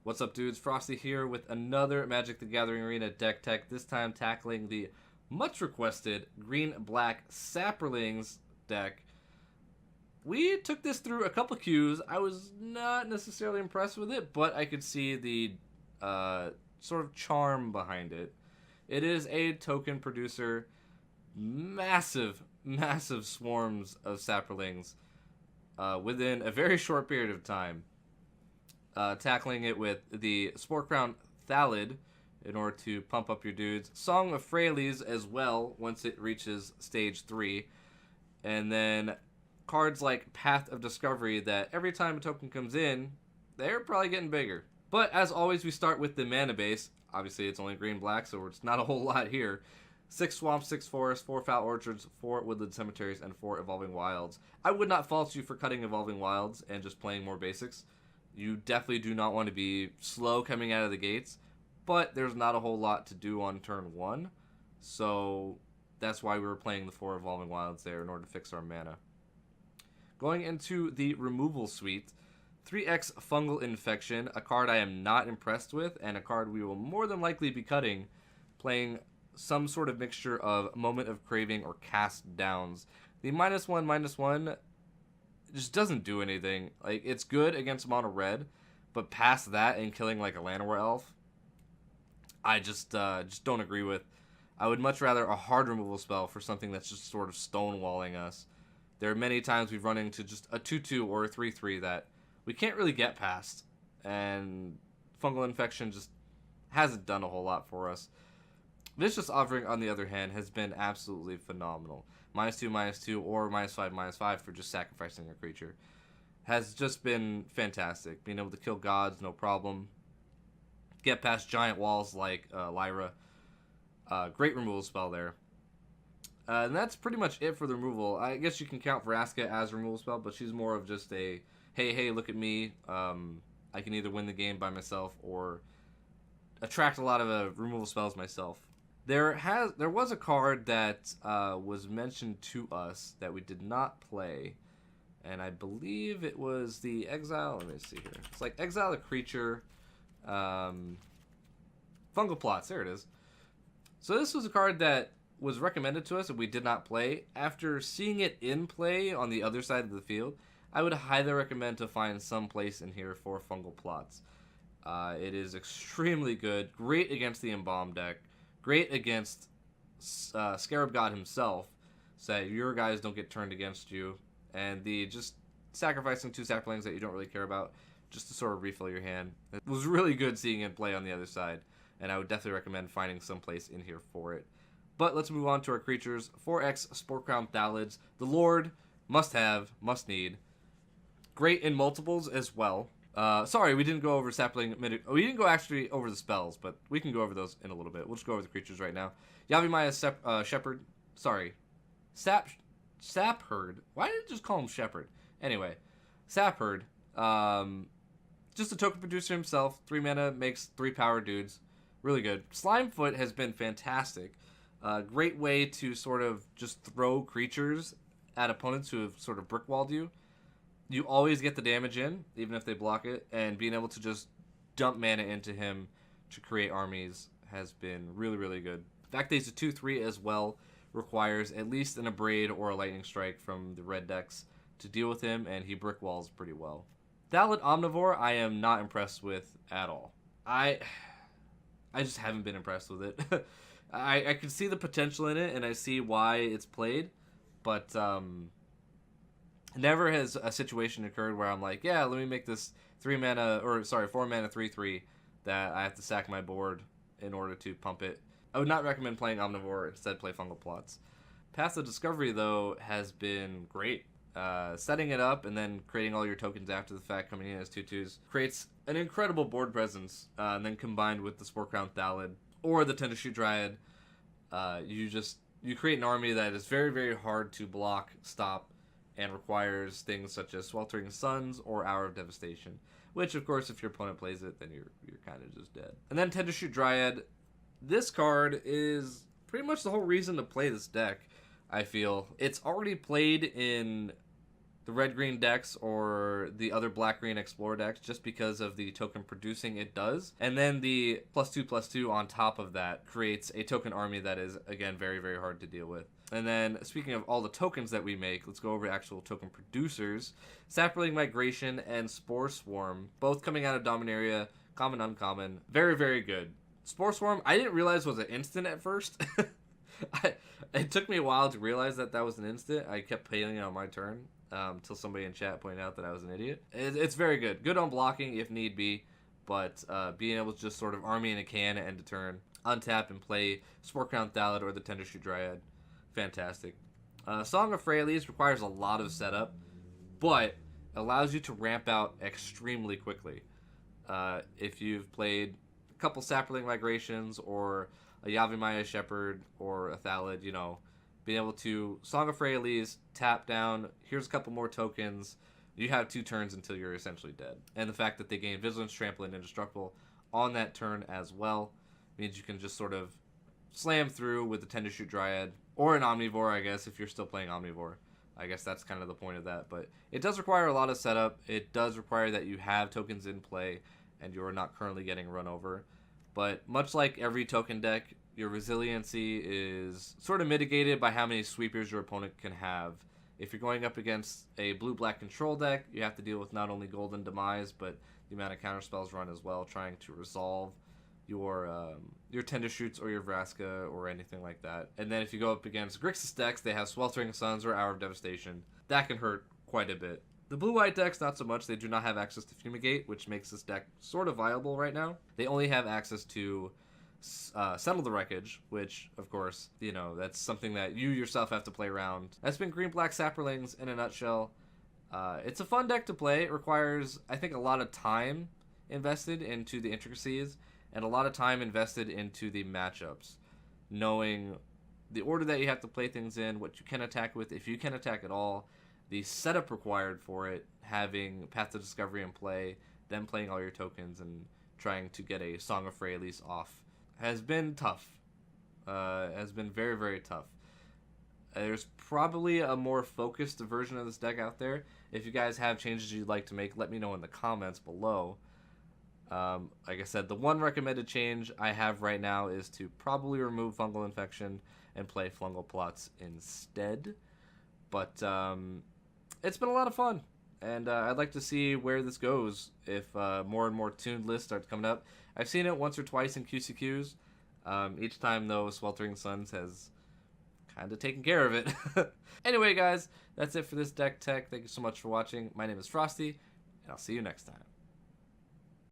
What's up, dudes? Frostie here with another Magic the Gathering Arena deck tech, this time tackling the much requested green-black SAPROLINGS deck. We took this through a couple queues. I was not necessarily impressed with it, but I could see the sort of charm behind it. It is a token producer, massive swarms of SAPROLINGS within a very short period of time. Tackling it with the Spore Crown Thalid in order to pump up your dudes. Song of Frailes as well once it reaches stage 3. And then cards like Path of Discovery that every time a token comes in, they're probably getting bigger. But as always, we start with the mana base. Obviously, it's only green-black, so it's not a whole lot here. 6 swamps, 6 forests, 4 foul orchards, 4 woodland cemeteries, and 4 evolving wilds. I would not fault you for cutting evolving wilds and just playing more basics. You definitely do not want to be slow coming out of the gates, but there's not a whole lot to do on turn 1, so that's why we were playing the 4 evolving wilds there in order to fix our mana. Going into the removal suite, 3x Fungal Infection, a card I am not impressed with, and a card we will more than likely be cutting, playing some sort of mixture of Moment of Craving or Cast Downs. The -1/-1 just doesn't do anything. Like, it's good against mono red, but past that and killing like a Llanowar elf, I just don't agree with. I would much rather a hard removal spell for something that's just sort of stonewalling us. There are many times we've run into just a 2/2 or a 3/3 that we can't really get past, and Fungal Infection just hasn't done a whole lot for us. Vicious Offering, on the other hand, has been absolutely phenomenal. -2/-2 or -5/-5 for just sacrificing a creature has just been fantastic. Being able to kill gods, no problem. Get past giant walls like Lyra. Great removal spell there. And that's pretty much it for the removal. I guess you can count Vraska as a removal spell, but she's more of just a, hey, look at me. I can either win the game by myself or attract a lot of removal spells myself. There was a card that was mentioned to us that we did not play, and I believe it was the Exile. Let me see here. It's like Exile a Creature, Fungal Plots. There it is. So this was a card that was recommended to us and we did not play. After seeing it in play on the other side of the field, I would highly recommend to find some place in here for Fungal Plots. It is extremely good, great against the Embalm deck. Great against Scarab God himself, so that your guys don't get turned against you. And the just sacrificing 2 saplings that you don't really care about, just to sort of refill your hand. It was really good seeing it play on the other side, and I would definitely recommend finding some place in here for it. But let's move on to our creatures. 4x Spore Crown Thalids. The Lord, must have, must need. Great in multiples as well. Sorry, we didn't go over Sapling. We didn't go actually over the spells, but we can go over those in a little bit. We'll just go over the creatures right now. Yavimaya Shepherd. Sorry. Sapherd. Why did it just call him Shepherd? Anyway, Sapherd. Just a token producer himself. 3 mana, makes 3 power dudes. Really good. Slimefoot has been fantastic. Great way to sort of just throw creatures at opponents who have sort of brickwalled you. You always get the damage in, even if they block it, and being able to just dump mana into him to create armies has been really, really good. The fact that he's a 2/3 as well requires at least an Abrade or a Lightning Strike from the red decks to deal with him, and he brickwalls pretty well. Thalid Omnivore, I am not impressed with at all. I just haven't been impressed with it. I can see the potential in it, and I see why it's played, but never has a situation occurred where I'm like, yeah, let me make this 4 mana 3/3 that I have to sack my board in order to pump it. I would not recommend playing Omnivore. Instead, play Fungal Plots. Path of Discovery, though, has been great. Setting it up and then creating all your tokens after the fact, coming in as 2/2s, creates an incredible board presence. And then combined with the Spore Crown Thalid or the Tendershoot Dryad, you create an army that is very, very hard to block, stop, and requires things such as Sweltering Suns or Hour of Devastation, which, of course, if your opponent plays it, then you're kind of just dead. And then Tendershoot Dryad. This card is pretty much the whole reason to play this deck, I feel. It's already played in the red-green decks or the other black-green Explorer decks just because of the token producing it does. And then the +2/+2 on top of that creates a token army that is, again, very, very hard to deal with. And then, speaking of all the tokens that we make, let's go over actual token producers. Saproling Migration and Spore Swarm, both coming out of Dominaria, common, uncommon. Very, very good. Spore Swarm, I didn't realize was an instant at first. It took me a while to realize that was an instant. I kept playing it on my turn until somebody in chat pointed out that I was an idiot. It's very good. Good on blocking if need be, but being able to just sort of army in a can and end a turn, untap and play Spore Crown Thallid or the Tendershoot Dryad. Fantastic. Song of Freyalise requires a lot of setup, but allows you to ramp out extremely quickly. If you've played a couple Saproling Migrations or a Yavimaya Shepherd or a Thallid, you know, being able to Song of Freyalise, tap down, here's a couple more tokens, you have 2 turns until you're essentially dead. And the fact that they gain Vigilance, Trample, and Indestructible on that turn as well means you can just sort of slam through with the Tendershoot Dryad, or an Omnivore, I guess, if you're still playing Omnivore. I guess that's kind of the point of that. But it does require a lot of setup. It does require that you have tokens in play and you're not currently getting run over. But much like every token deck, your resiliency is sort of mitigated by how many sweepers your opponent can have. If you're going up against a blue-black control deck, you have to deal with not only Golden Demise, but the amount of counterspells run as well, trying to resolve your Tendershoots or your Vraska or anything like that. And then if you go up against Grixis decks, they have Sweltering Suns or Hour of Devastation. That can hurt quite a bit. The blue-white decks, not so much. They do not have access to Fumigate, which makes this deck sort of viable right now. They only have access to Settle the Wreckage, which, of course, you know, that's something that you yourself have to play around. That's been Green-Black Saprolings in a nutshell. It's a fun deck to play. It requires, I think, a lot of time invested into the intricacies and a lot of time invested into the matchups, knowing the order that you have to play things in, what you can attack with, if you can attack at all, the setup required for it, having Path to Discovery in play, then playing all your tokens and trying to get a Song of Freyalise off, has been tough. Has been very, very tough. There's probably a more focused version of this deck out there. If you guys have changes you'd like to make, let me know in the comments below. Like I said, the one recommended change I have right now is to probably remove Fungal Infection and play Fungal Plots instead. But it's been a lot of fun, and I'd like to see where this goes if more and more tuned lists start coming up. I've seen it once or twice in QCQs. Each time, though, Sweltering Suns has kind of taken care of it. Anyway, guys, that's it for this deck tech. Thank you so much for watching. My name is Frostie, and I'll see you next time.